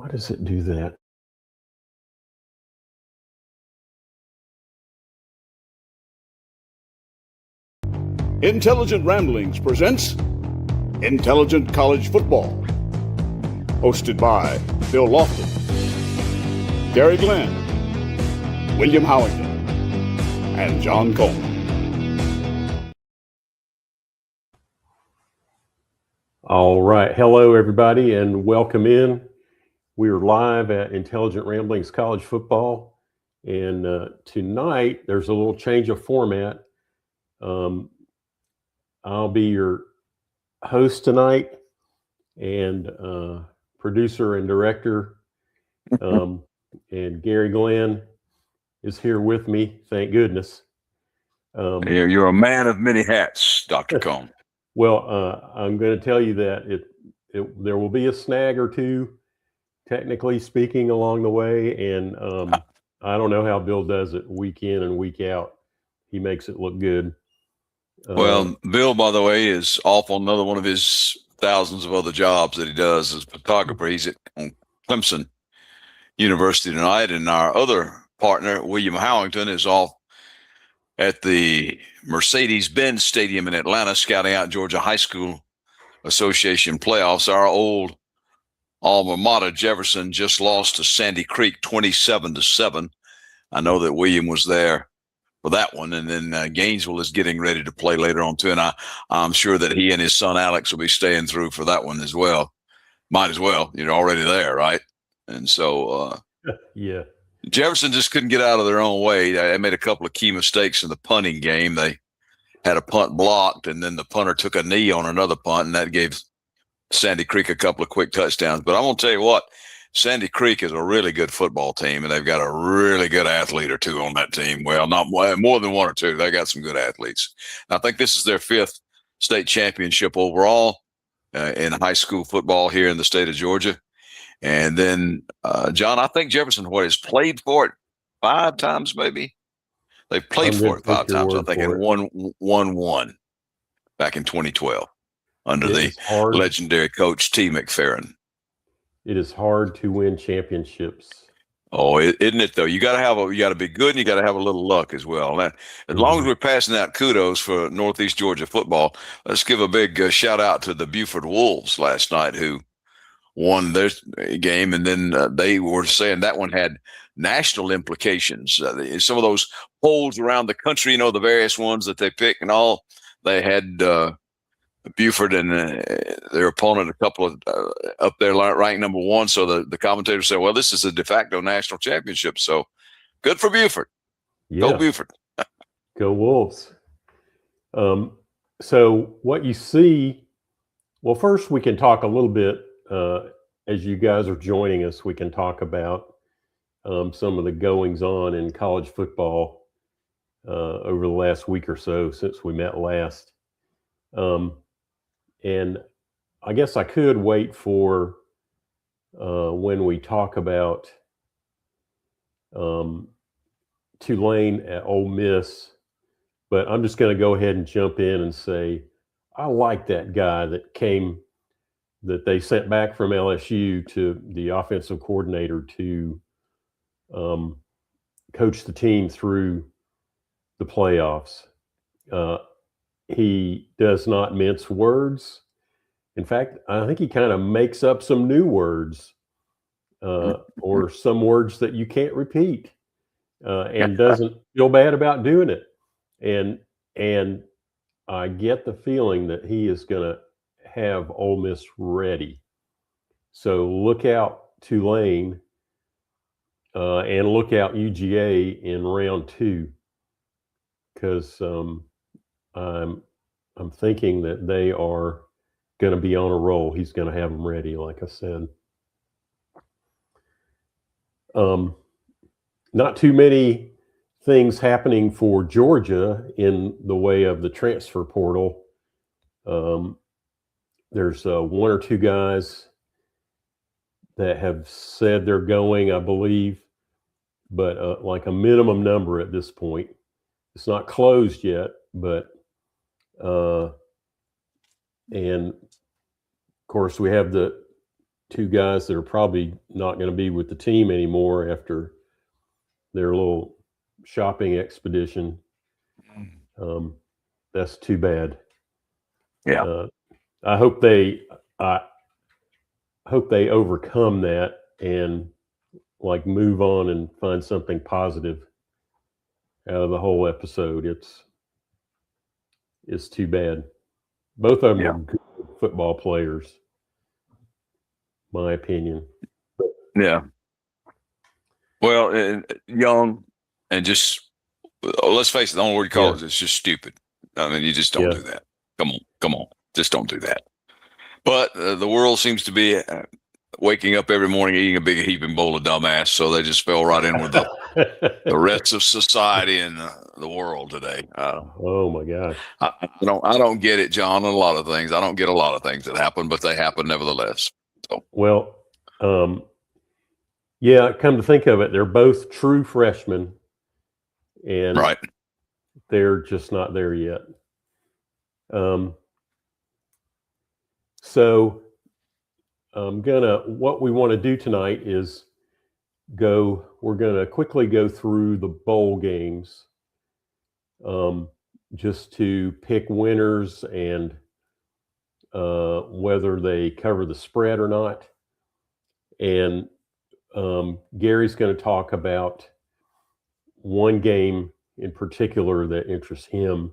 Why does it do that? Intelligent Ramblings presents Intelligent College Football. Hosted by Bill Lofton, Gary Glenn, William Howington, and John Coleman. All right. Hello, everybody, and welcome in. We are live at Intelligent Ramblings College Football. And tonight, there's a little change of format. I'll be your host tonight and producer and director. And Gary Glenn is here with me, thank goodness. You're a man of many hats, Dr. Cohn. Well, I'm going to tell you that there will be a snag or two, technically speaking, along the way. And I don't know how Bill does it week in and week out. He makes it look good. Well, Bill, by the way, is off on another one of his thousands of other jobs that he does as a photographer. He's at Clemson University tonight, and our other partner, William Howington, is off at the Mercedes-Benz Stadium in Atlanta, scouting out Georgia High School Association playoffs. Our old alma mater, Jefferson, just lost to Sandy Creek 27-7. I know that William was there for that one, and then Gainesville is getting ready to play later on too, and I'm sure that he and his son Alex will be staying through for that one as well. Might as well, you're already there, right? And so yeah, Jefferson just couldn't get out of their own way. They made a couple of key mistakes in the punting game. They had a punt blocked, and then the punter took a knee on another punt, and that gave Sandy Creek a couple of quick touchdowns. But I'm going to tell you what, Sandy Creek is a really good football team, and they've got a really good athlete or two on that team. Well, not more than one or two. They got some good athletes. I think this is their 5th state championship overall in high school football here in the state of Georgia. And then, John, I think Jefferson has played for it 5 times, maybe. They played for it 5 times, I think, and won back in 2012 under the legendary coach T. McFerrin. It is hard to win championships. Oh, isn't it though? You got to be good, and you got to have a little luck as well. Now, as long as we're passing out kudos for Northeast Georgia football, let's give a big shout out to the Buford Wolves last night, who won their game, and then they were saying that one had national implications. Some of those polls around the country, you know, the various ones that they pick and all, they had Buford and their opponent a couple of up there ranked number 1. So the commentators said, well, this is a de facto national championship. So good for Buford. Yeah. Go Buford. Go Wolves. So what you see, well, first we can talk a little bit as you guys are joining us, we can talk about some of the goings on in college football over the last week or so since we met last. And I guess I could wait for when we talk about Tulane at Ole Miss, but I'm just going to go ahead and jump in and say I like that guy that they sent back from LSU to the offensive coordinator to coach the team through the playoffs. He does not mince words. In fact, I think he kind of makes up some new words or some words that you can't repeat and doesn't feel bad about doing it. And I get the feeling that he is going to have Ole Miss ready. So look out Tulane and look out UGA in round 2, because I'm thinking that they are going to be on a roll. He's going to have them ready, like I said. Not too many things happening for Georgia in the way of the transfer portal. There's 1 or 2 guys that have said they're going, I believe, but like a minimum number at this point. It's not closed yet, but and of course we have the two guys that are probably not going to be with the team anymore after their little shopping expedition. That's too bad. Yeah. I hope they overcome that and like move on and find something positive out of the whole episode. It's too bad. Both of them Yeah. are good football players, my opinion. Yeah. Well, and young and just let's face it, the only word you call it is just stupid. I mean, you just don't do that. Come on, just don't do that. But the world seems to be waking up every morning eating a big heaping bowl of dumbass, so they just fell right in with the rest of society and the world today. Oh my gosh! I don't get it, John. On a lot of things, I don't get a lot of things that happen, but they happen nevertheless. So. Well, yeah. Come to think of it, they're both true freshmen, and right. They're just not there yet. So what we want to do tonight is we're gonna quickly go through the bowl games, just to pick winners and whether they cover the spread or not. And Gary's going to talk about one game in particular that interests him.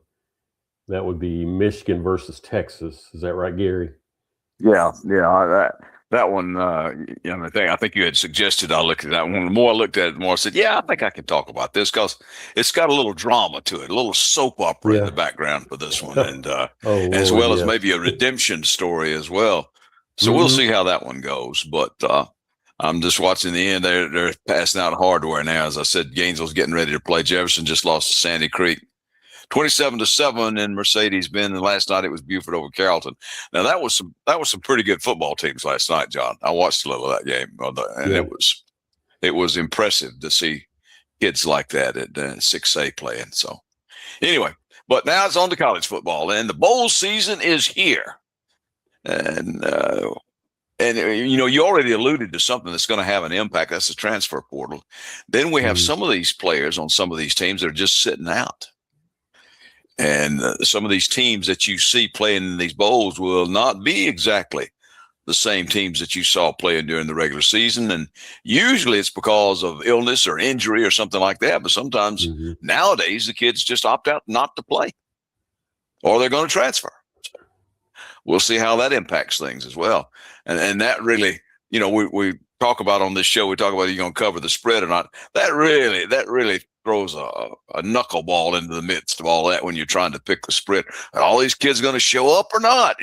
That would be Michigan versus Texas. Is that right, Gary? Yeah. That one. I think you had suggested I look at that one. The more I looked at it, the more I said, "Yeah, I think I can talk about this because it's got a little drama to it, a little soap opera in the background for this one, and as well as maybe a redemption story as well." So we'll see how that one goes. But I'm just watching the end. They're passing out hardware now. As I said, Gainesville's getting ready to play. Jefferson just lost to Sandy Creek, 27-7 in Mercedes-Benz, and last night it was Buford over Carrollton. Now that was some pretty good football teams last night, John. I watched a little of that game, and it was impressive to see kids like that at 6A playing. So anyway, but now it's on to college football, and the bowl season is here, and you already alluded to something that's going to have an impact. That's the transfer portal. Then we have some of these players on some of these teams that are just sitting out. And some of these teams that you see playing in these bowls will not be exactly the same teams that you saw playing during the regular season. And usually it's because of illness or injury or something like that. But sometimes nowadays the kids just opt out not to play, or they're going to transfer. So we'll see how that impacts things as well. And that really, we talk about on this show, we talk about you're going to cover the spread or not. That really throws a knuckleball into the midst of all that when you're trying to pick the spread. Are all these kids going to show up or not?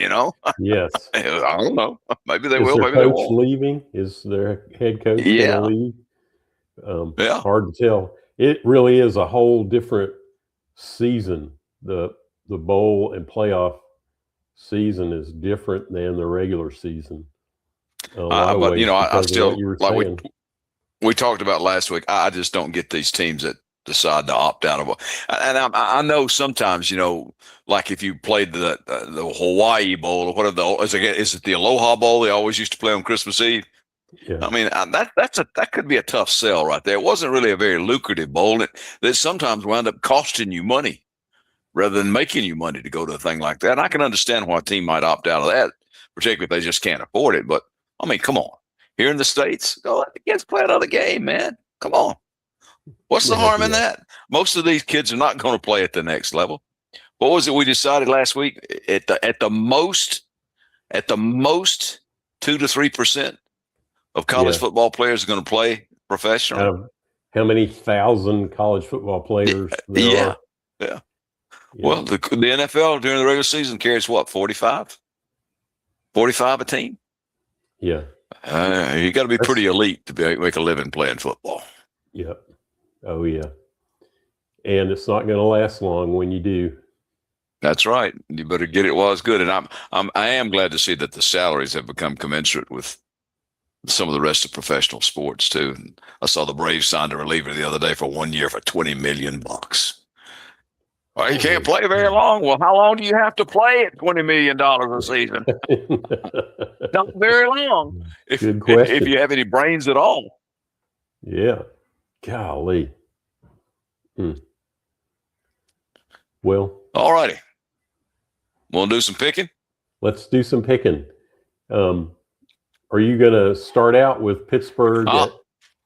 Yes. I don't know. Maybe they will. Maybe they won't. Coach leaving? Is their head coach going to leave? Hard to tell. It really is a whole different season. The bowl and playoff season is different than the regular season. But I still like we talked about last week. I just don't get these teams that decide to opt out of it. And I know sometimes, like if you played the Hawaii Bowl or whatever, is it the Aloha Bowl they always used to play on Christmas Eve? Yeah. I mean, that could be a tough sell right there. It wasn't really a very lucrative bowl. That sometimes wound up costing you money rather than making you money to go to a thing like that. And I can understand why a team might opt out of that, particularly if they just can't afford it. But I mean, come on. Here in the States, go let the kids play another game, man. Come on. What's the harm in that? Most of these kids are not going to play at the next level. What was it we decided last week? At the most, 2 to 3% of college football players are going to play professional. How many thousand college football players there are? Yeah. Well, the NFL during the regular season carries what, 45 a team? Yeah. You got to be pretty elite to make a living playing football. Yep. Oh yeah. And it's not going to last long when you do. That's right. You better get it while it's good. And I am glad to see that the salaries have become commensurate with some of the rest of professional sports too. And I saw the Braves signed a reliever the other day for 1 year for $20 million. Well, you can't play very long. Well, how long do you have to play at $20 million a season? Not very long. Good question. If you have any brains at all. Yeah. Golly. Well, all righty. We'll do some picking. Let's do some picking. Are you going to start out with Pittsburgh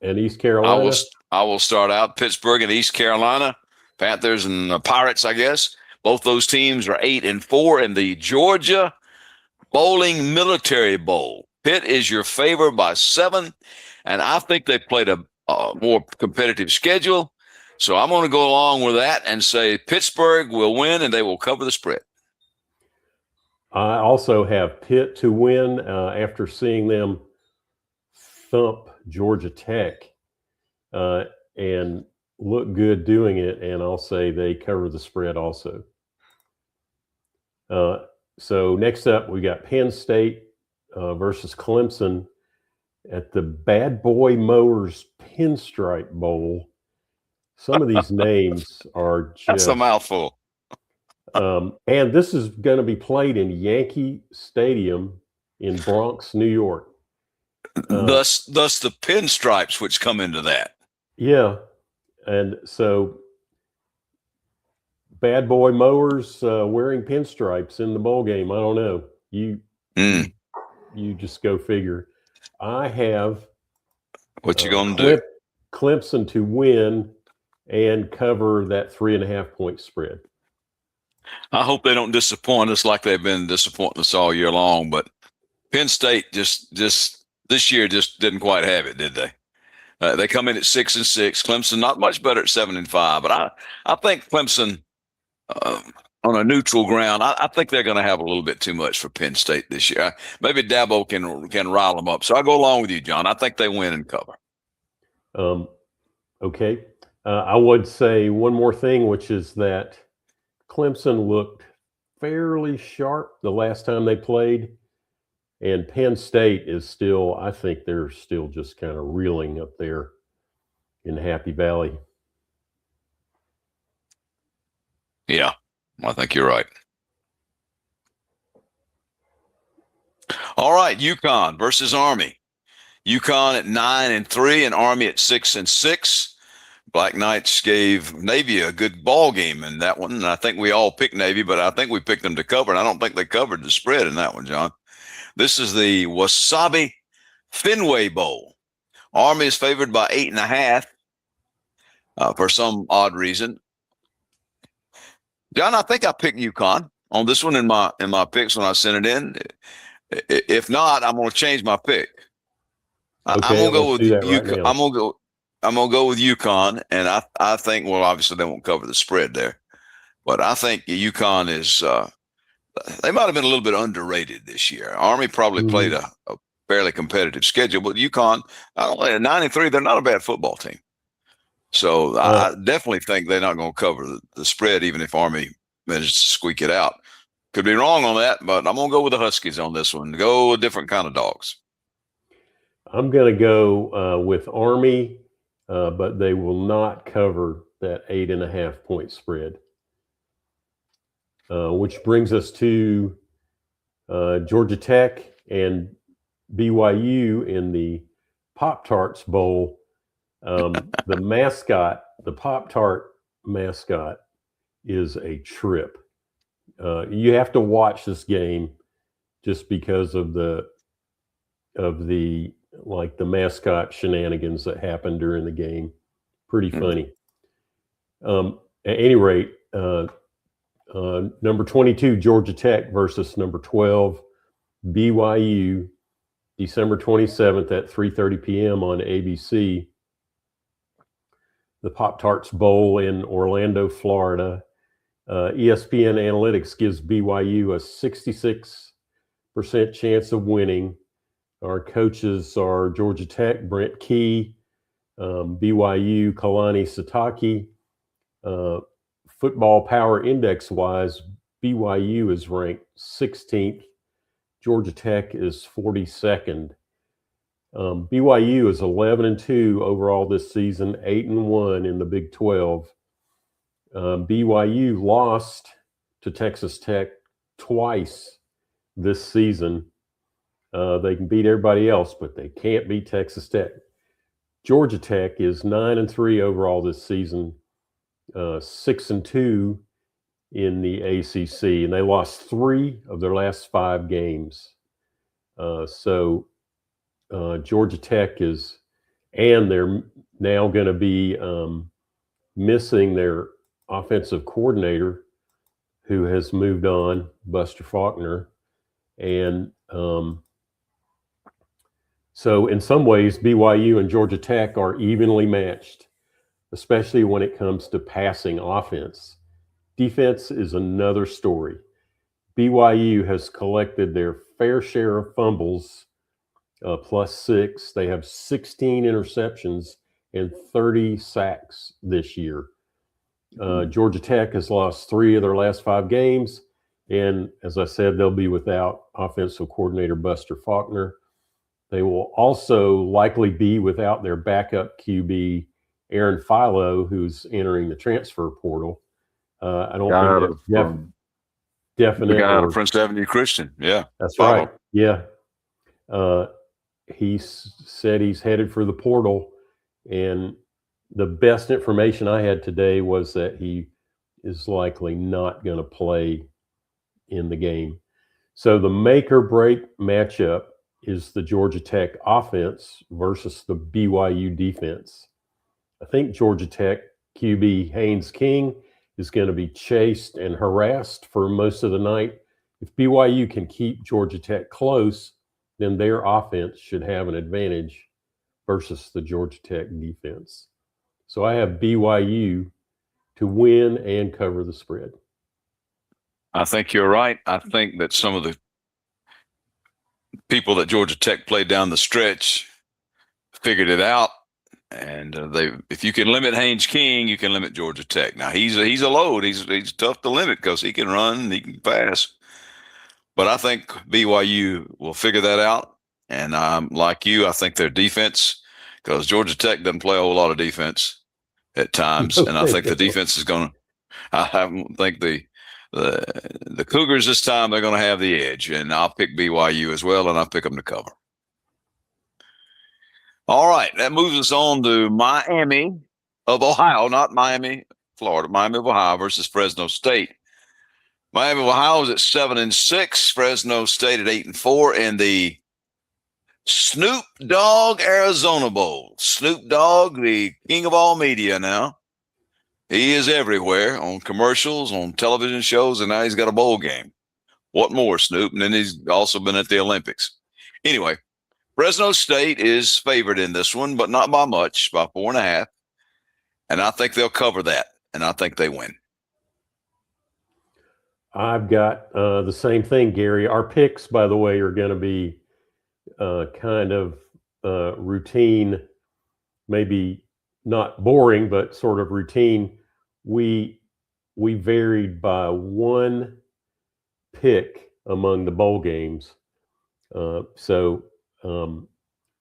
and East Carolina? I will start out Pittsburgh and East Carolina, Panthers and Pirates, I guess. Both those teams are 8-4 in the Georgia Bowling Military Bowl. Pitt is your favor by 7, and I think they played a more competitive schedule. So I'm going to go along with that and say Pittsburgh will win and they will cover the spread. I also have Pitt to win after seeing them thump Georgia Tech and look good doing it, and I'll say they cover the spread also. So next up, we got Penn State versus Clemson at the Bad Boy Mowers Pinstripe Bowl. Some of these names are just... That's a mouthful. And this is going to be played in Yankee Stadium in Bronx, New York. Thus the pinstripes which come into that. Yeah. And so Bad Boy Mowers wearing pinstripes in the bowl game. I don't know. You just go figure. I have what you gonna do? Clemson to win and cover that 3.5 point spread. I hope they don't disappoint us like they've been disappointing us all year long. But Penn State just this year just didn't quite have it, did they? They come in at 6-6. Clemson not much better at 7-5. But I think Clemson on a neutral ground, I think they're going to have a little bit too much for Penn State this year. Maybe Dabo can rile them up. So I go along with you, John. I think they win and cover. Okay. I would say one more thing, which is that Clemson looked fairly sharp the last time they played, and Penn State is still, I think they're still just kind of reeling up there in Happy Valley. Yeah, I think you're right. All right, UConn versus Army. UConn at 9-3 and Army at 6-6. Black Knights gave Navy a good ball game in that one, and I think we all picked Navy, but I think we picked them to cover, and I don't think they covered the spread in that one, John. This is the Wasabi Fenway Bowl. Army is favored by 8.5 for some odd reason. John, I think I picked UConn on this one in my picks when I sent it in. If not, I'm going to change my pick. Okay, I'm going to go with UConn. Right, I'm going to go with UConn, and I think, well, obviously they won't cover the spread there. But I think UConn is they might have been a little bit underrated this year. Army probably played a fairly competitive schedule, but UConn, at 9-3, they're not a bad football team. So I definitely think they're not going to cover the spread, even if Army manages to squeak it out. Could be wrong on that, but I'm going to go with the Huskies on this one. Go a different kind of dogs. I'm going to go with Army. But they will not cover that 8.5 point spread. Which brings us to Georgia Tech and BYU in the Pop-Tarts Bowl. The mascot, the Pop-Tart mascot, is a trip. You have to watch this game just because of the like the mascot shenanigans that happened during the game. Pretty funny. At any rate, number 22, Georgia Tech versus number 12, BYU, December 27th at 3:30 p.m. on ABC. The Pop-Tarts Bowl in Orlando, Florida. ESPN Analytics gives BYU a 66% chance of winning. Our coaches are Georgia Tech, Brent Key, BYU, Kalani Sitake. Football Power Index-wise, BYU is ranked 16th. Georgia Tech is 42nd. BYU is 11-2 overall this season, 8-1 in the Big 12. BYU lost to Texas Tech twice this season. They can beat everybody else, but they can't beat Texas Tech. Georgia Tech is 9-3 overall this season, 6-2 in the ACC, and they lost 3 of their last 5 games. So Georgia Tech is, and they're now going to be missing their offensive coordinator, who has moved on, Buster Faulkner, and so in some ways, BYU and Georgia Tech are evenly matched, especially when it comes to passing offense. Defense is another story. BYU has collected their fair share of fumbles, +6. They have 16 interceptions and 30 sacks this year. Georgia Tech has lost 3 of their last 5 games. And as I said, they'll be without offensive coordinator Buster Faulkner. They will also likely be without their backup QB, Aaron Philo, who's entering the transfer portal. I don't think that's definite. The guy out of Prince Avenue Christian. Yeah. That's right. Yeah. He said he's headed for the portal. And the best information I had today was that he is likely not going to play in the game. So the make or break matchup is the Georgia Tech offense versus the BYU defense. I think Georgia Tech QB Haynes King is going to be chased and harassed for most of the night. If BYU can keep Georgia Tech close, then their offense should have an advantage versus the Georgia Tech defense. So I have BYU to win and cover the spread. I think you're right. I think that some of the people that Georgia Tech played down the stretch figured it out, and if you can limit Haynes King, you can limit Georgia Tech. Now he's a load. He's tough to limit because he can run and he can pass. But I think BYU will figure that out. And like you, I think their defense, because Georgia Tech doesn't play a whole lot of defense at times, and I think the defense is going to. I think the Cougars this time, they're going to have the edge, and I'll pick BYU as well, and I'll pick them to cover. All right, that moves us on to Miami of Ohio, not Miami, Florida. Miami of Ohio versus Fresno State. Miami of Ohio is at 7-6. Fresno State at 8-4 in the Snoop Dogg Arizona Bowl. Snoop Dogg, the king of all media now. He is everywhere on commercials, on television shows, and now he's got a bowl game. What more, Snoop? And then he's also been at the Olympics. Anyway, Fresno State is favored in this one, but not by much, by 4.5. And I think they'll cover that, and I think they win. I've got the same thing, Gary. Our picks, by the way, are going to be kind of routine, maybe not boring, but sort of routine. We varied by 1 pick among the bowl games. So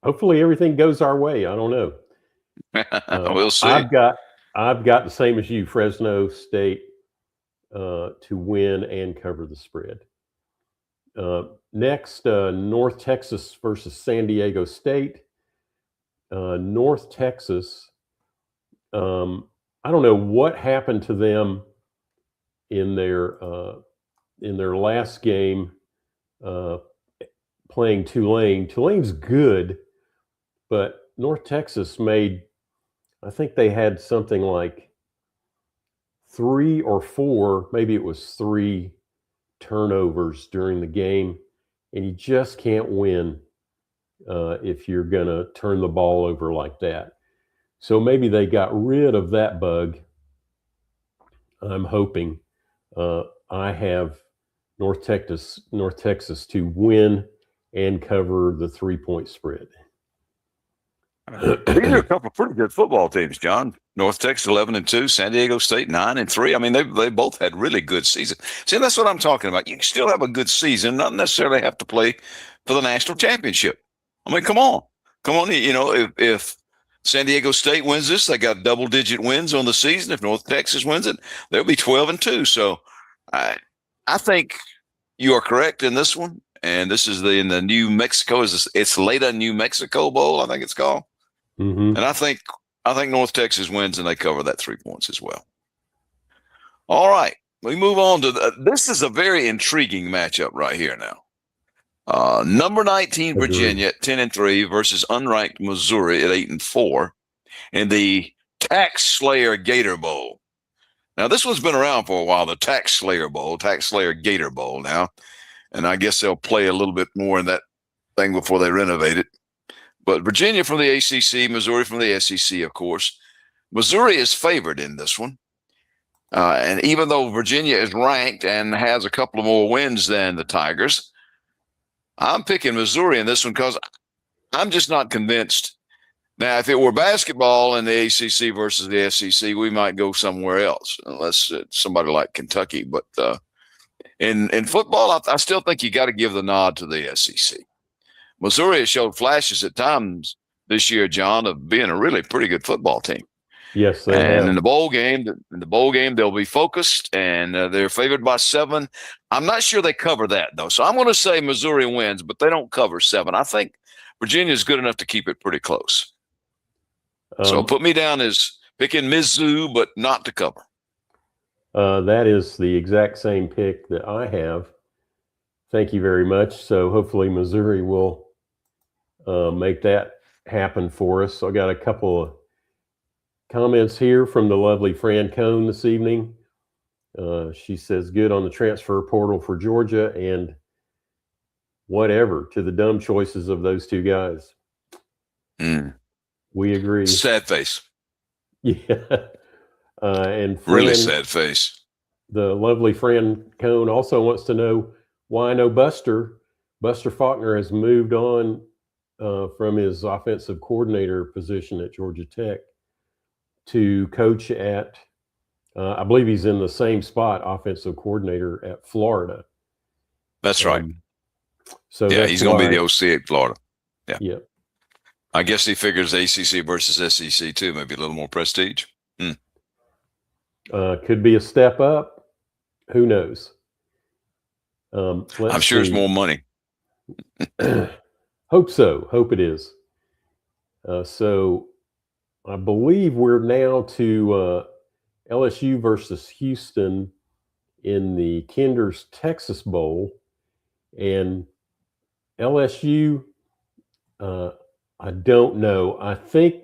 hopefully everything goes our way. I don't know. We'll see. I've got the same as you, Fresno State to win and cover the spread. Next, North Texas versus San Diego State. North Texas, I don't know what happened to them in their last game playing Tulane. Tulane's good, but North Texas I think they had something like 3 or 4, maybe it was 3 turnovers during the game, and you just can't win if you're going to turn the ball over like that. So maybe they got rid of that bug. I'm hoping. I have North Texas to win and cover the 3-point spread. These are a couple of pretty good football teams, John. North Texas 11-2, San Diego State 9-3. I mean, they both had really good seasons. See, that's what I'm talking about. You can still have a good season, not necessarily have to play for the national championship. I mean, come on. You know, if San Diego State wins this, they got double-digit wins on the season. If North Texas wins it, they'll be 12-2. So I think you are correct in this one. And this is in the New Mexico. It's Leda New Mexico Bowl, I think it's called. Mm-hmm. And I think North Texas wins, and they cover that 3 points as well. All right, we move on to this is a very intriguing matchup right here now. Number 19 Virginia at 10-3 versus unranked Missouri at 8-4 in the Tax Slayer Gator Bowl. Now this one's been around for a while, the Tax Slayer Gator Bowl now, and I guess they'll play a little bit more in that thing before they renovate it. But Virginia from the ACC, Missouri from the SEC, of course. Missouri is favored in this one. And even though Virginia is ranked and has a couple of more wins than the Tigers, I'm picking Missouri in this one because I'm just not convinced. Now, if it were basketball in the ACC versus the SEC, we might go somewhere else, unless it's somebody like Kentucky. But in football, I still think you got to give the nod to the SEC. Missouri has showed flashes at times this year, John, of being a really pretty good football team. Yes, they have. In the bowl game, they'll be focused, and they're favored by 7. I'm not sure they cover that though, so I'm going to say Missouri wins, but they don't cover 7. I think Virginia is good enough to keep it pretty close. So put me down as picking Mizzou, but not to cover. That is the exact same pick that I have. Thank you very much. So hopefully Missouri will make that happen for us. So I got a couple of comments here from the lovely Fran Cohn this evening. She says, good on the transfer portal for Georgia, and whatever to the dumb choices of those two guys. We agree. Sad face. Yeah. And Fran, really sad face. The lovely Fran Cohn also wants to know why I know Buster Faulkner has moved on from his offensive coordinator position at Georgia Tech to coach at, I believe he's in the same spot, offensive coordinator at Florida. That's right. So yeah, he's going to be the OC at Florida. Yeah. Yeah. I guess he figures ACC versus SEC too, maybe a little more prestige. Could be a step up. Who knows? I'm sure it's more money. Hope so. Hope it is. So I believe we're now to LSU versus Houston in the Kinder's Texas Bowl. And LSU, I don't know. I think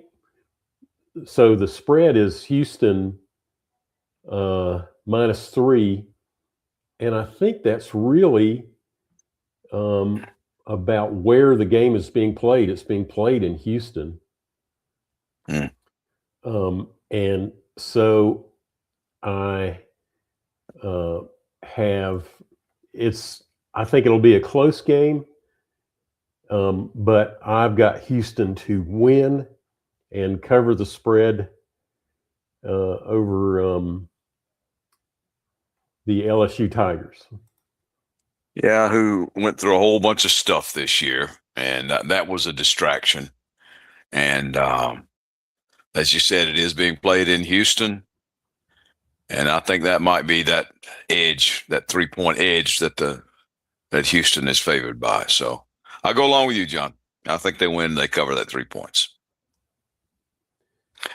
so. The spread is Houston -3. And I think that's really about where the game is being played. It's being played in Houston. And so I I think it'll be a close game, but I've got Houston to win and cover the spread over the LSU Tigers. Yeah, who went through a whole bunch of stuff this year, and that was a distraction. And as you said, it is being played in Houston, and I think that might be that edge, that 3-point edge that Houston is favored by. So I'll go along with you, John. I think they win. They cover that 3 points.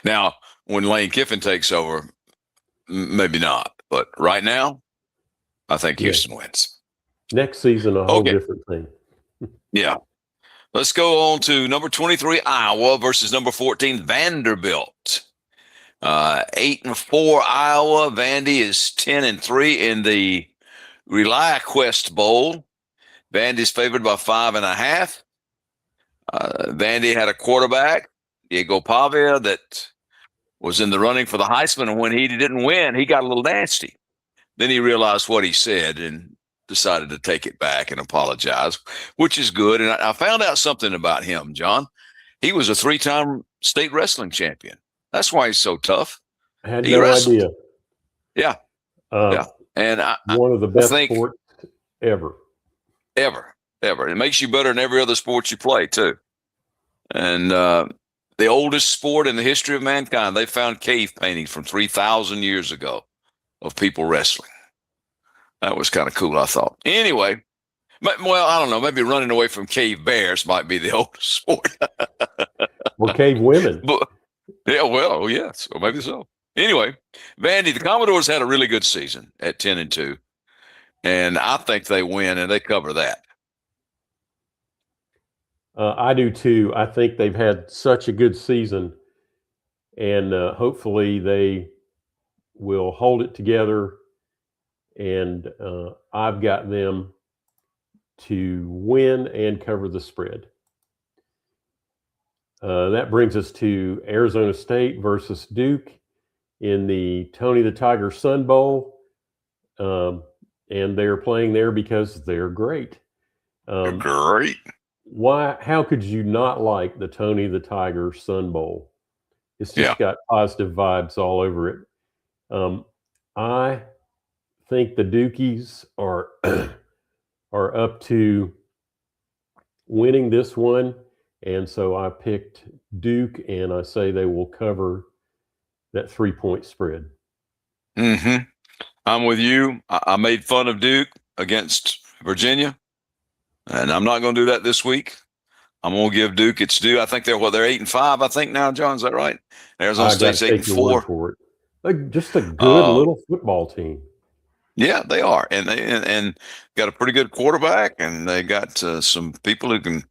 Now, when Lane Kiffin takes over, maybe not. But right now, I think Houston wins. Next season, a whole different thing. Yeah. Let's go on to number 23, Iowa versus number 14, Vanderbilt. 8-4 Iowa. Vandy is 10-3 in the ReliaQuest Bowl. Vandy's favored by 5.5. Vandy had a quarterback, Diego Pavia, that was in the running for the Heisman, and when he didn't win, he got a little nasty. Then he realized what he said and decided to take it back and apologize, which is good. And I found out something about him, John. He was a 3-time state wrestling champion. That's why he's so tough. I had no idea. Yeah. Yeah. And one of the best sports ever. Ever. It makes you better in every other sport you play, too. And the oldest sport in the history of mankind. They found cave paintings from 3,000 years ago of people wrestling. That was kind of cool, I thought. Anyway, well, I don't know. Maybe running away from cave bears might be the oldest sport. Or cave women. But, yeah, well, yes, or maybe so. Anyway, Vandy, the Commodores had a really good season at 10-2, and I think they win and they cover that. I do too. I think they've had such a good season, and hopefully they will hold it together. And I've got them to win and cover the spread. That brings us to Arizona State versus Duke in the Tony the Tiger Sun Bowl. And they're playing there because they're great. Great. Why? How could you not like the Tony the Tiger Sun Bowl? It's just got positive vibes all over it. I think the Dukies are are up to winning this one, and so I picked Duke, and I say they will cover that 3-point spread. Mm-hmm. I'm with you. I made fun of Duke against Virginia, and I'm not going to do that this week. I'm going to give Duke its due. I think they're 8-5. I think now, John, is that right? Arizona State's 8-4. Just a good little football team. Yeah, they are, and they got a pretty good quarterback, and they got some people who can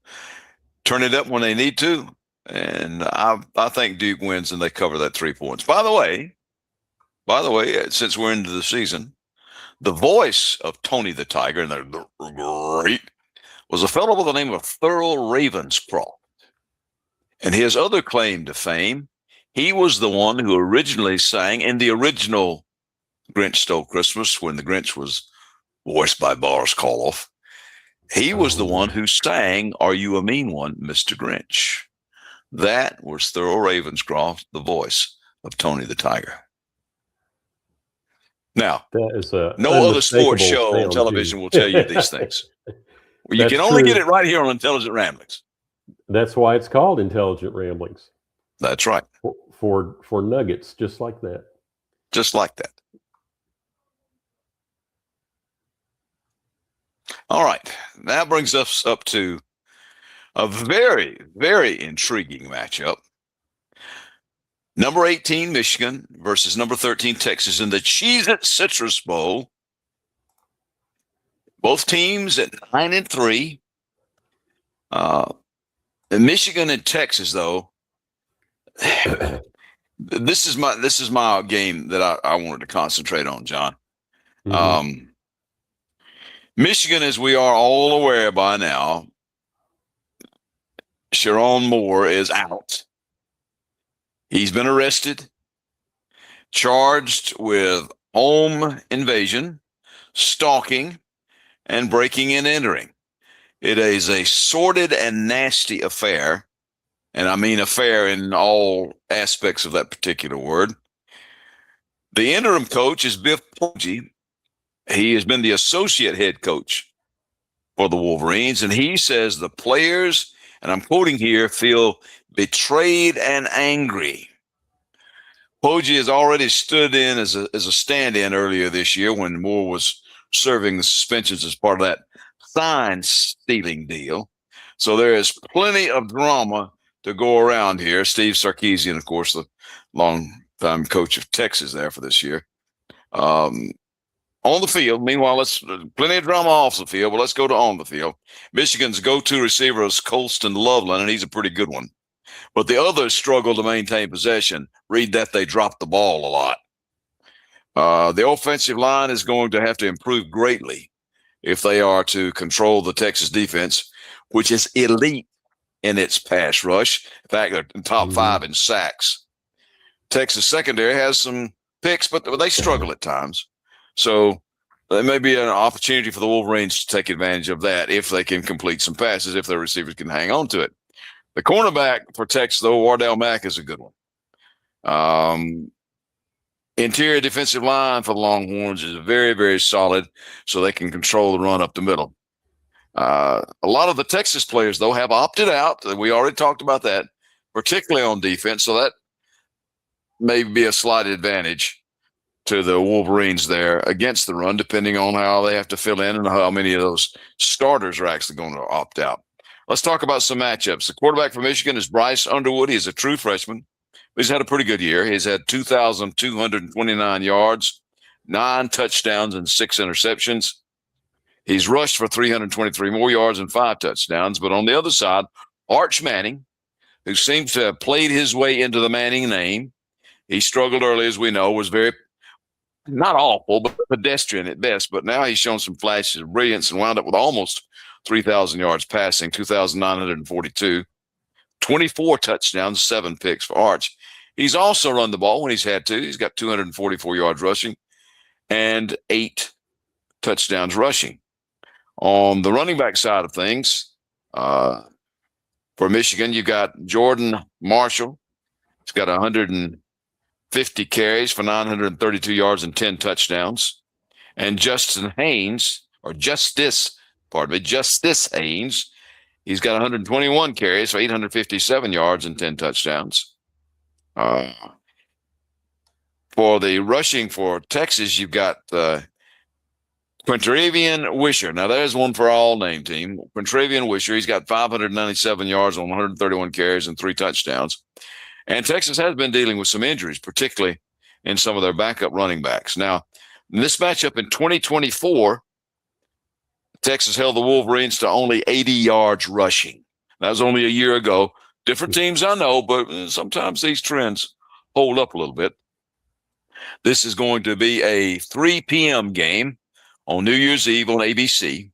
turn it up when they need to. And I think Duke wins and they cover that 3 points. By the way, since we're into the season, the voice of Tony the Tiger, and they're great, was a fellow by the name of Thurl Ravenscroft. And his other claim to fame, he was the one who originally sang in the original Grinch Stole Christmas, when the Grinch was voiced by Boris Karloff. He was the one who sang Are You a Mean One, Mr. Grinch? That was Thurl Ravenscroft, the voice of Tony the Tiger. Now, that is no other sports show on television will tell you these things. You can only get it right here on Intelligent Ramblings. That's why it's called Intelligent Ramblings. That's right. For nuggets, just like that. Just like that. All right. That brings us up to a very, very intriguing matchup. Number 18, Michigan versus number 13, Texas in the Cheez-It Citrus Bowl. Both teams at 9-3. Michigan and Texas, though, this is my game that I wanted to concentrate on, John. Mm-hmm. Michigan, as we are all aware by now, Sharon Moore is out. He's been arrested, charged with home invasion, stalking, and breaking and entering. It is a sordid and nasty affair, and I mean affair in all aspects of that particular word. The interim coach is Biff Poggi. He has been the associate head coach for the Wolverines, and he says the players, and I'm quoting here, feel betrayed and angry. Poggi has already stood in as a stand-in earlier this year when Moore was serving the suspensions as part of that sign-stealing deal. So there is plenty of drama to go around here. Steve Sarkisian, of course, the long-time coach of Texas there for this year. On the field, meanwhile, plenty of drama off the field, but let's go to on the field. Michigan's go-to receiver is Colston Loveland, and he's a pretty good one. But the others struggle to maintain possession. Read that they drop the ball a lot. The offensive line is going to have to improve greatly if they are to control the Texas defense, which is elite in its pass rush. In fact, they're in top 5 in sacks. Texas secondary has some picks, but they struggle at times. So there may be an opportunity for the Wolverines to take advantage of that if they can complete some passes, if their receivers can hang on to it. The cornerback for Texas, though, Wardell Mack, is a good one. Interior defensive line for the Longhorns is very, very solid, so they can control the run up the middle. A lot of the Texas players, though, have opted out. We already talked about that. particularly on defense. So that may be a slight advantage to the Wolverines there against the run, depending on how they have to fill in and how many of those starters are actually going to opt out. Let's talk about some matchups. The quarterback for Michigan is Bryce Underwood. He's a true freshman. He's had a pretty good year. He's had 2,229 yards, 9 touchdowns, and 6 interceptions. He's rushed for 323 more yards and 5 touchdowns. But on the other side, Arch Manning, who seems to have played his way into the Manning name. He struggled early, as we know, was very not awful, but pedestrian at best. But now he's shown some flashes of brilliance and wound up with almost 3,000 yards passing, 2,942, 24 touchdowns, 7 picks for Arch. He's also run the ball when he's had to. He's got 244 yards rushing and 8 touchdowns rushing. On the running back side of things, for Michigan, you've got Jordan Marshall. He's got 150 carries for 932 yards and 10 touchdowns. And Justice Haynes, he's got 121 carries for 857 yards and 10 touchdowns. For the rushing for Texas, you've got Quintravian Wisher. Now, there's one for all name team. Quintravian Wisher, he's got 597 yards on 131 carries and 3 touchdowns. And Texas has been dealing with some injuries, particularly in some of their backup running backs. Now, in this matchup in 2024, Texas held the Wolverines to only 80 yards rushing. That was only a year ago. Different teams, I know, but sometimes these trends hold up a little bit. This is going to be a 3 p.m. game on New Year's Eve on ABC.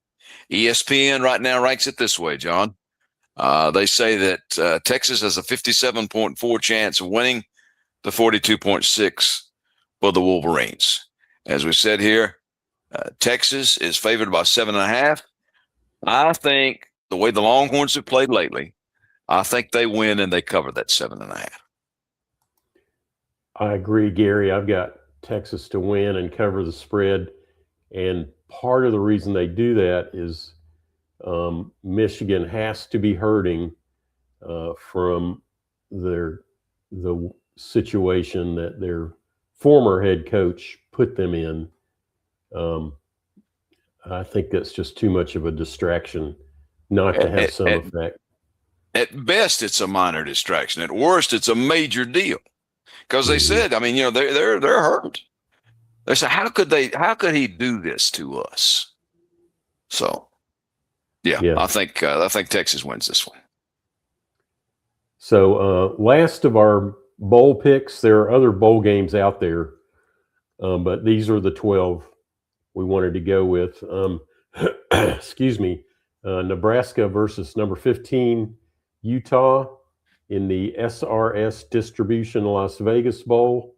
ESPN right now ranks it this way, John. They say that Texas has a 57.4 chance of winning, the 42.6 for the Wolverines. As we said here, Texas is favored by 7.5. I think the way the Longhorns have played lately, I think they win and they cover that 7.5. I agree, Gary. I've got Texas to win and cover the spread. And part of the reason they do that is Michigan has to be hurting from the situation that their former head coach put them in. I think that's just too much of a distraction not to have some effect. At best, it's a minor distraction. At worst, it's a major deal. Because they said, I mean, you know, they're hurt. They said, how could he do this to us? So, yeah. I think Texas wins this one. So, last of our bowl picks, there are other bowl games out there, but these are the 12 we wanted to go with. Excuse me, Nebraska versus number 15 Utah in the SRS Distribution Las Vegas Bowl.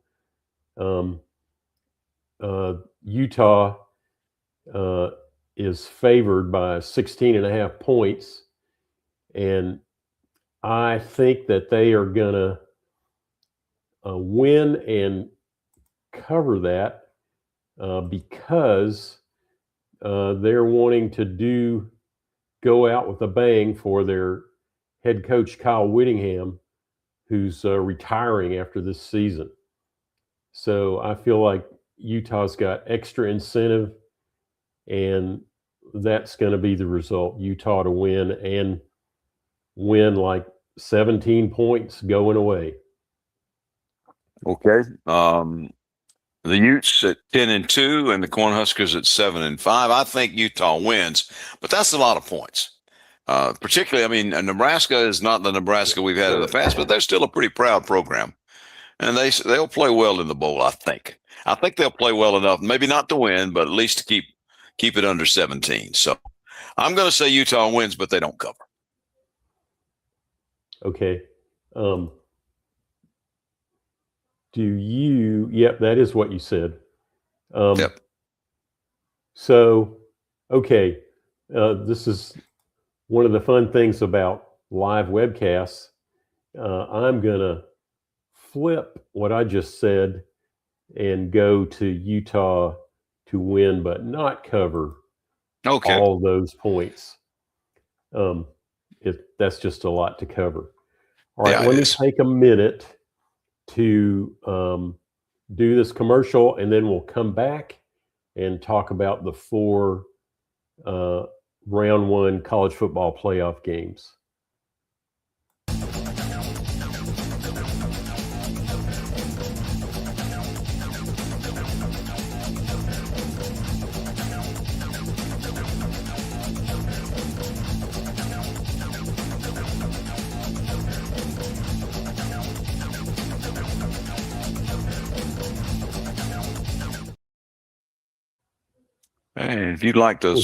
Utah is favored by 16.5 points, and I think that they are going to win and cover that because they're wanting to go out with a bang for their head coach Kyle Whittingham, who's retiring after this season. So I feel like Utah's got extra incentive, and that's going to be the result. Utah to win and win like 17 points going away. Okay. The Utes at 10-2 and the Cornhuskers at 7-5. I think Utah wins, but that's a lot of points. Particularly, I mean, Nebraska is not the Nebraska we've had in the past, but they're still a pretty proud program. And they'll play well in the bowl, I think. I think they'll play well enough, maybe not to win, but at least to keep it under 17. So I'm going to say Utah wins, but they don't cover. Okay. Yep, that is what you said. Yep. So, okay, this is one of the fun things about live webcasts. I'm going to flip what I just said and go to Utah to win, but not cover all those points. That's just a lot to cover. All right, Yeah, let it me is. take a minute to do this commercial, and then we'll come back and talk about the 4 round 1 college football playoff games. And if you'd like to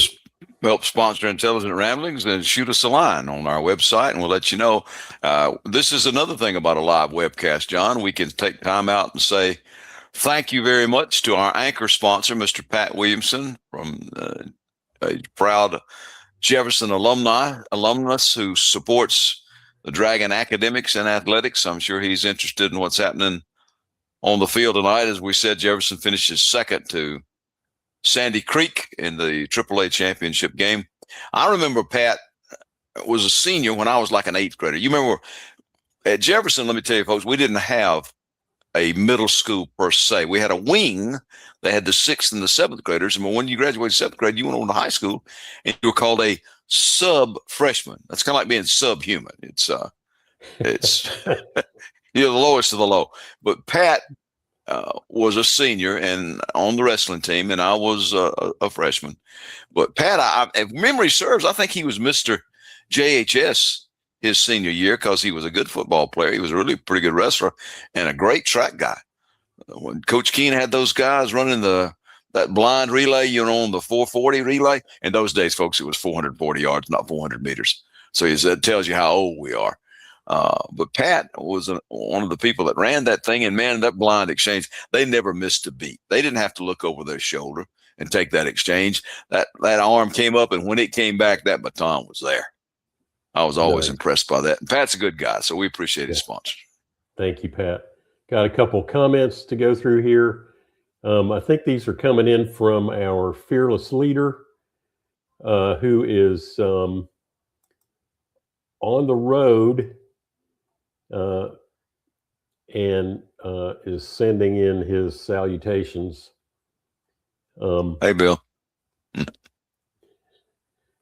help sponsor Intelligent Ramblings, then shoot us a line on our website and we'll let you know. This is another thing about a live webcast, John. We can take time out and say thank you very much to our anchor sponsor, Mr. Pat Williamson, from a proud Jefferson alumnus who supports the Dragon academics and athletics. I'm sure he's interested in what's happening on the field tonight. As we said, Jefferson finishes second to Sandy Creek in the AAA championship game. I remember Pat was a senior when I was like an 8th grader. You remember at Jefferson, let me tell you, folks, we didn't have a middle school per se. We had a wing that had the 6th and the 7th graders. And when you graduated 7th grade, you went on to high school and you were called a sub freshman. That's kind of like being subhuman. It's you're the lowest of the low. But Pat was a senior and on the wrestling team, and I was a freshman. But Pat, if memory serves, I think he was Mr. JHS his senior year because he was a good football player. He was a really pretty good wrestler and a great track guy. When Coach Keene had those guys running that blind relay, on the 440 relay, in those days, folks, it was 440 yards, not 400 meters. So that tells you how old we are. But Pat was one of the people that ran that thing, and man, that blind exchange, they never missed a beat. They didn't have to look over their shoulder and take that exchange. That arm came up, and when it came back, that baton was there. I was always impressed by that. And Pat's a good guy, so we appreciate his sponsor. Thank you, Pat. Got a couple comments to go through here. I think these are coming in from our fearless leader, who is on the road and is sending in his salutations. Hey, Bill.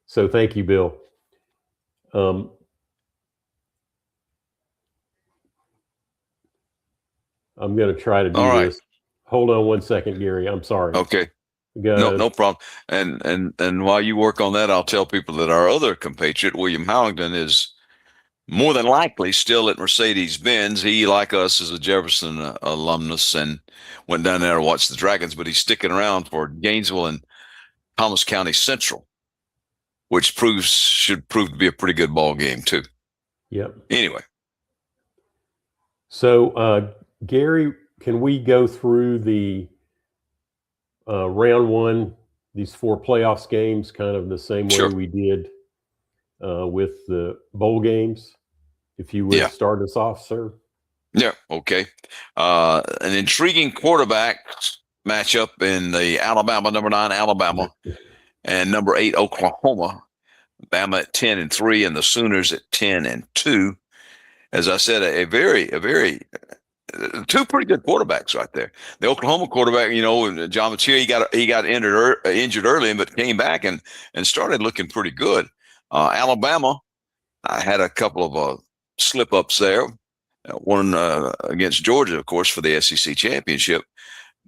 So thank you, Bill. I'm going to try to do this. Hold on one second, Gary. I'm sorry. Okay. No problem. And while you work on that, I'll tell people that our other compatriot, William Howington, is more than likely still at Mercedes-Benz. He, like us, is a Jefferson alumnus and went down there to watch the Dragons, but he's sticking around for Gainesville and Thomas County Central, which should prove to be a pretty good ball game too. Yep. Anyway. So, Gary, can we go through the round 1, these 4 playoffs games, kind of the same way we did with the bowl games? If you would start us off, sir. Yeah. Okay. An intriguing quarterback matchup in the Alabama, number 9 Alabama, and number 8 Oklahoma. Bama at 10-3, and the Sooners at 10-2. As I said, a very 2 pretty good quarterbacks right there. The Oklahoma quarterback, John Machia, he got injured early, but came back and started looking pretty good. Alabama, I had a couple of slip ups there. One against Georgia, of course, for the SEC championship,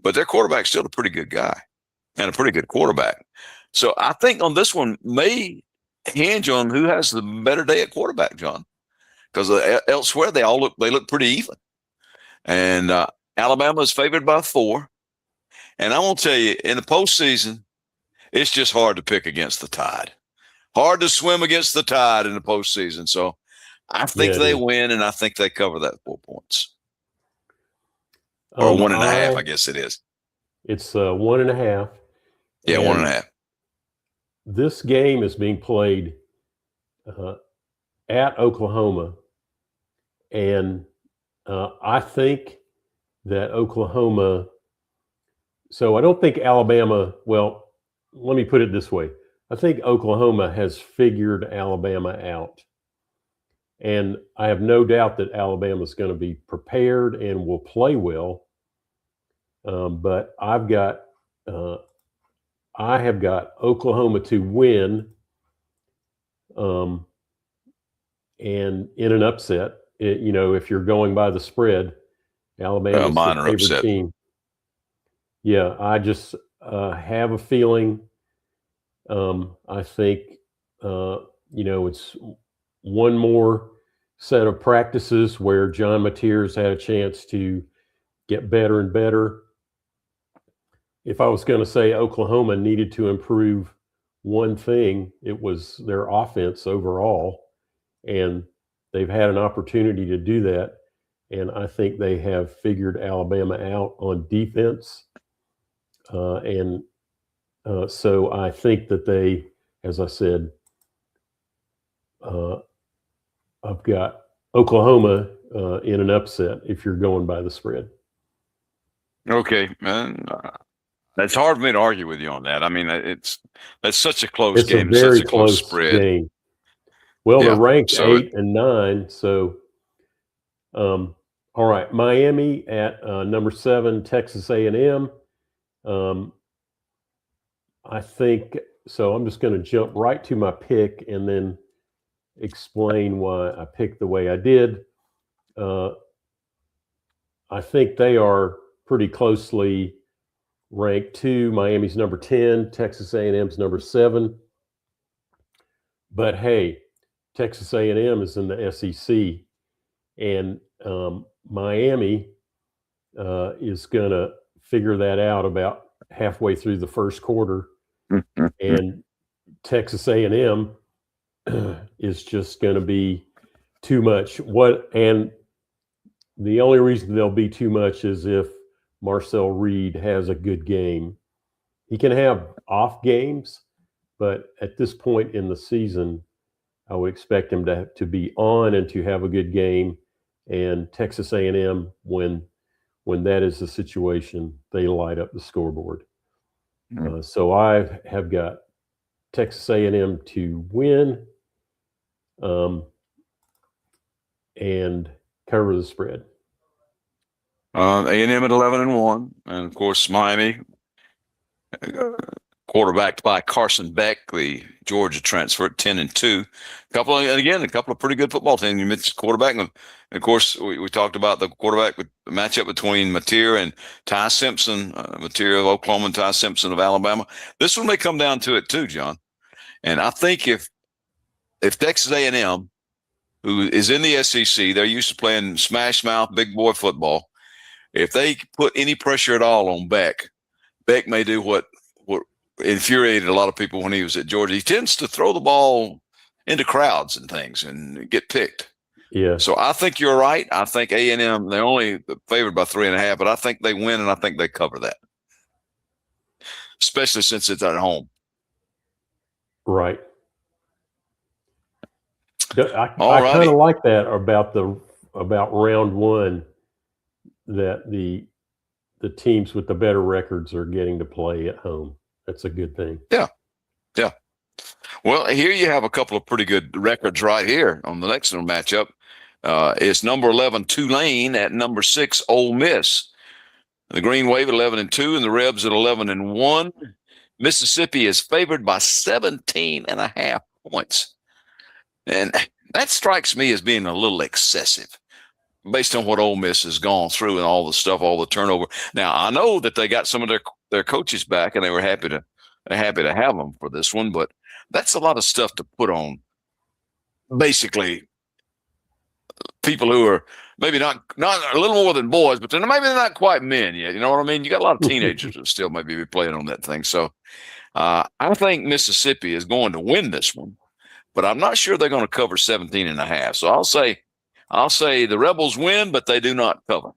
but their quarterback's still a pretty good guy and a pretty good quarterback. So I think on this one may hinge on who has the better day at quarterback, John, because elsewhere they look pretty even. And Alabama is favored by 4. And I won't tell you, in the postseason, it's just hard to pick against the tide. Hard to swim against the tide in the postseason. So I think they win, and I think they cover that 4 points. Or 1.5, I guess it is. It's 1.5. Yeah, 1.5. This game is being played at Oklahoma, and I think that Oklahoma. So I don't think Alabama. Well, let me put it this way: I think Oklahoma has figured Alabama out, And I have no doubt that Alabama is going to be prepared and will play well. But I have got Oklahoma to win, and in an upset. If you're going by the spread, Alabama's the minor favorite upset. team. Yeah, I just have a feeling. I think it's one more set of practices where John Mateer's had a chance to get better and better. If I was going to say Oklahoma needed to improve one thing, it was their offense overall, and they've had an opportunity to do that. And I think they have figured Alabama out on defense. So I think that they, as I said, I've got Oklahoma in an upset if you're going by the spread. Okay, man. It's hard for me to argue with you on that. I mean, that's such a close game. It's a very such a close spread. game. Well, Yeah, they're ranked so 8 and 9. So, all right, Miami at number 7, Texas A&M. I think so. I'm just going to jump right to my pick and then explain why I picked the way I did. I think they are pretty closely ranked too. Miami's number 10, Texas A&M's number 7. But hey, Texas A&M is in the SEC, and Miami is going to figure that out about halfway through the first quarter, and Texas A&M is just going to be too much. And the only reason they'll be too much is if Marcel Reed has a good game. He can have off games, but at this point in the season, I would expect him to be on and to have a good game. And Texas A&M, when that is the situation, they light up the scoreboard. So I have got Texas A&M to win and cover the spread. A&M at 11-1, and of course Miami, quarterbacked by Carson Beck, the Georgia transfer, at 10-2. A couple of pretty good football teams. You mentioned quarterback, and of course we talked about the quarterback with the matchup between Mateer and Ty Simpson, Mateer of Oklahoma and Ty Simpson of Alabama. This one may come down to it too, John. And I think if Texas A&M, who is in the SEC, they're used to playing smash mouth, big boy football. If they put any pressure at all on Beck may do what infuriated a lot of people when he was at Georgia. He tends to throw the ball into crowds and things and get picked. Yeah. So I think you're right. I think A&M, they're only favored by 3.5, but I think they win, and I think they cover that, especially since it's at home. Right. I kind of like that about round one, that the teams with the better records are getting to play at home. That's a good thing. Yeah. Well, here you have a couple of pretty good records right here on the next one matchup. It's number 11 Tulane at number 6 Ole Miss. The Green Wave at 11-2 and the Rebs at 11-1. Mississippi is favored by 17.5 points. And that strikes me as being a little excessive based on what Ole Miss has gone through and all the stuff, all the turnover. Now, I know that they got some of their coaches back and they were happy to have them for this one, but that's a lot of stuff to put on basically people who are maybe not a little more than boys, but maybe they're not quite men yet. You know what I mean? You got a lot of teenagers that still maybe be playing on that thing. So I think Mississippi is going to win this one, but I'm not sure they're going to cover 17.5. So I'll say the Rebels win, but they do not cover.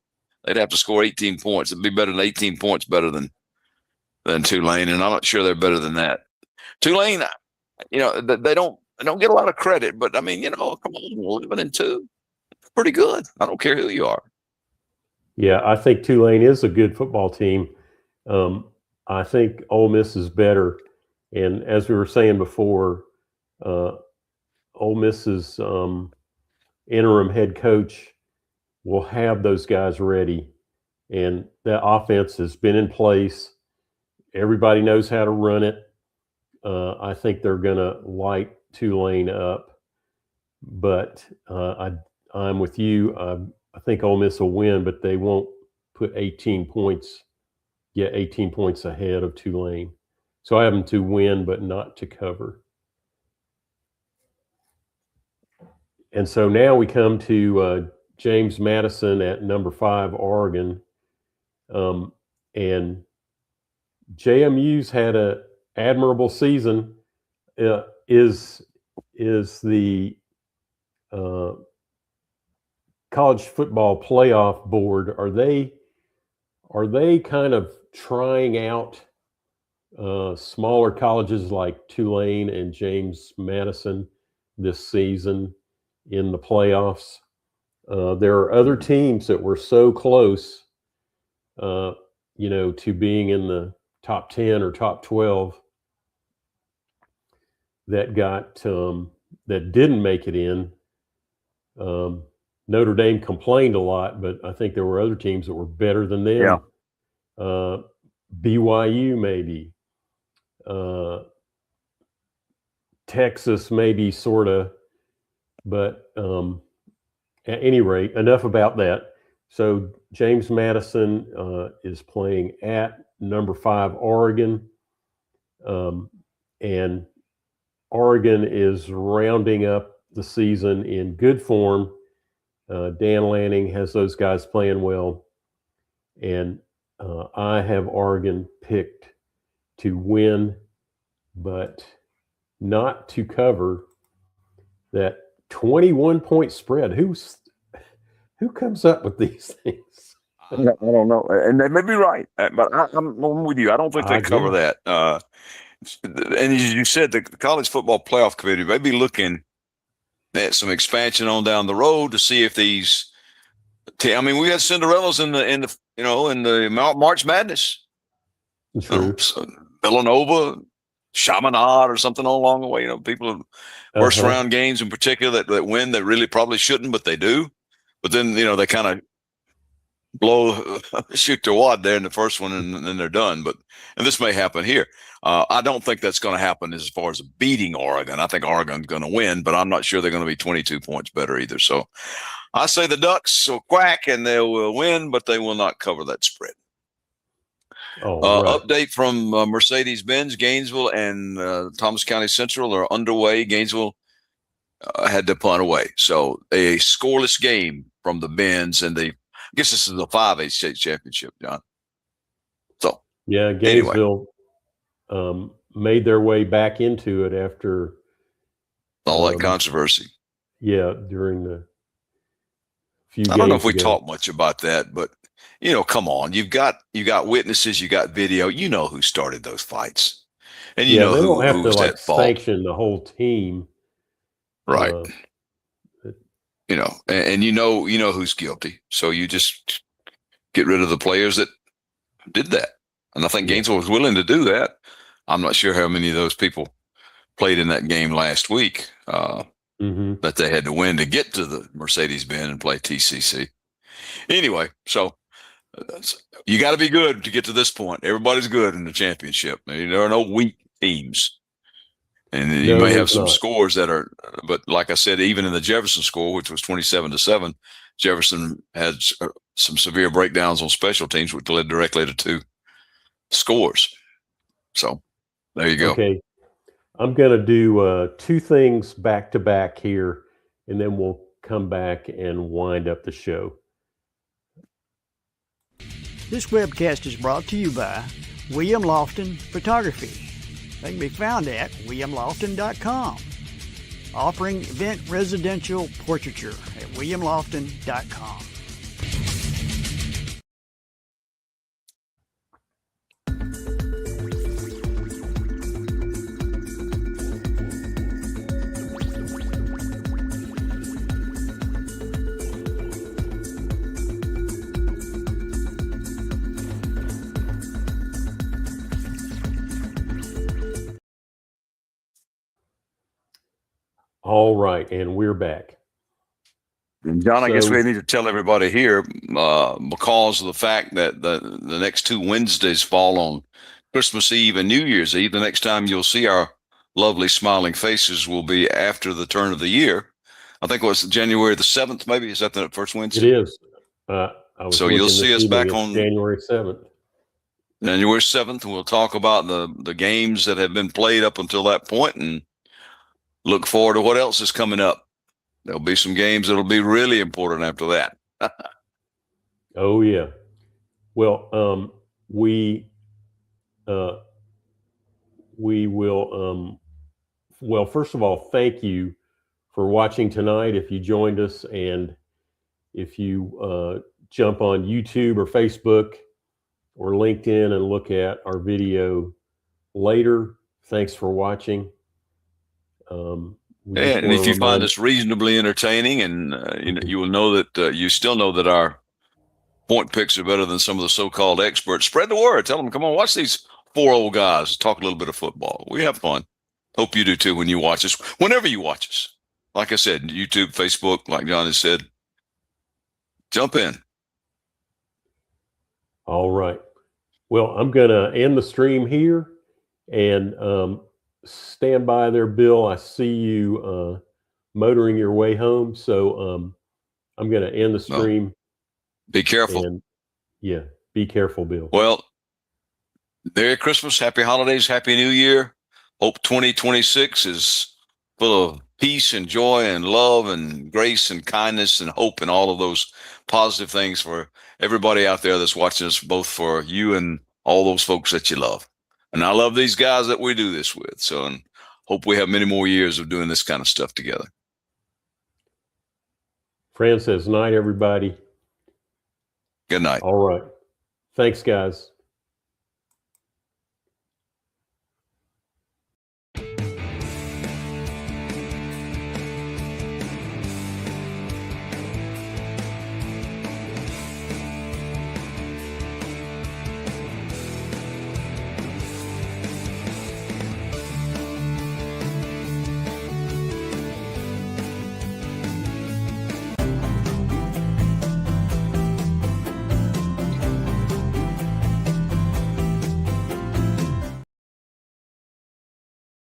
They'd have to score 18 points. It'd be better than 18 points better than Tulane, and I'm not sure they're better than that. Tulane, they don't get a lot of credit, but I mean, come on, 11-2, pretty good. I don't care who you are. Yeah, I think Tulane is a good football team. I think Ole Miss is better, and as we were saying before, Ole Miss's interim head coach will have those guys ready. And that offense has been in place. Everybody knows how to run it. I think they're going to light Tulane up. But I'm with you. I think Ole Miss will win, but they won't put 18 points ahead of Tulane. So I have them to win, but not to cover. And so now we come to James Madison at number 5, Oregon. And JMU's had an admirable season. Is the college football playoff board, are they kind of trying out smaller colleges like Tulane and James Madison this season in the playoffs? There are other teams that were so close, to being in the top 10 or top 12 that that didn't make it in. Notre Dame complained a lot, but I think there were other teams that were better than them. Yeah. BYU maybe. Texas maybe, sort of. But at any rate, enough about that. So James Madison is playing at number 5, Oregon. And Oregon is rounding up the season in good form. Dan Lanning has those guys playing well. And I have Oregon picked to win, but not to cover that 21-point spread. Who comes up with these things? I don't know, and they may be right, but I'm with you. I don't think they cover that. And as you said, the college football playoff committee may be looking at some expansion on down the road to see if these. We had Cinderellas in the March Madness. True. Villanova, Chaminade, or something along the way. People first round games in particular that win that really probably shouldn't, but they do. But then they kind of shoot their wad there in the first one, and then they're done. And this may happen here. I don't think that's going to happen as far as beating Oregon. I think Oregon's going to win, but I'm not sure they're going to be 22 points better either. So I say the Ducks will quack and they will win, but they will not cover that spread. Right. Update from Mercedes-Benz, Gainesville and Thomas County Central are underway. Gainesville had to punt away. So a scoreless game from the Benz, and I guess this is the 5A state championship, John. So yeah, Gainesville made their way back into it after all that controversy. Yeah, during the few games. I don't know if we talked much about that, but come on, you got witnesses, you got video, who started those fights, and they don't have to sanction the whole team, right? And you know who's guilty, so you just get rid of the players that did that. And I think Gainesville was willing to do that. I'm not sure how many of those people played in that game last week that they had to win to get to the Mercedes-Benz and play TCC. Anyway, so you got to be good to get to this point. Everybody's good in the championship. There are no weak teams. And you may have some scores that are, but like I said, even in the Jefferson score, which was 27-7, Jefferson had some severe breakdowns on special teams, which led directly to 2 scores. So there you go. Okay. I'm going to do 2 things back to back here, and then we'll come back and wind up the show. This webcast is brought to you by William Lofton Photography. They can be found at williamlofton.com. Offering event residential portraiture at williamlofton.com. All right, and we're back. And John, I guess So- we need to tell everybody here, because of the fact that the next 2 Wednesdays fall on Christmas Eve and New Year's Eve, the next time you'll see our lovely smiling faces will be after the turn of the year. I think it was January the 7th, maybe. Is that the first It Wednesday? is. I was So you'll looking see this us back evening, it's on January 7th. January 7th. We'll talk about the games that have been played up until that point and look forward to what else is coming up. There'll be some games that'll be really important after that. Oh yeah. Well, we will. Well, first of all, thank you for watching tonight. If you joined us, and if you jump on YouTube or Facebook or LinkedIn and look at our video later, thanks for watching. We just And wanna if you find remind- us reasonably entertaining, and you will know that you still know that our point picks are better than some of the so-called experts. Spread the word. Tell them, come on, watch these 4 old guys talk a little bit of football. We have fun. Hope you do too when you watch us. Whenever you watch us, like I said, YouTube, Facebook, like John has said, jump in. All right. Well, I'm going to end the stream here, and stand by there, Bill. I see you motoring your way home. So I'm going to end the stream. Be careful. And yeah, be careful, Bill. Well, Merry Christmas, Happy Holidays, Happy New Year. Hope 2026 is full of peace and joy and love and grace and kindness and hope and all of those positive things for everybody out there that's watching us, both for you and all those folks that you love. And I love these guys that we do this with. So, and hope we have many more years of doing this kind of stuff together. Fran says, night, everybody. Good night. All right. Thanks, guys.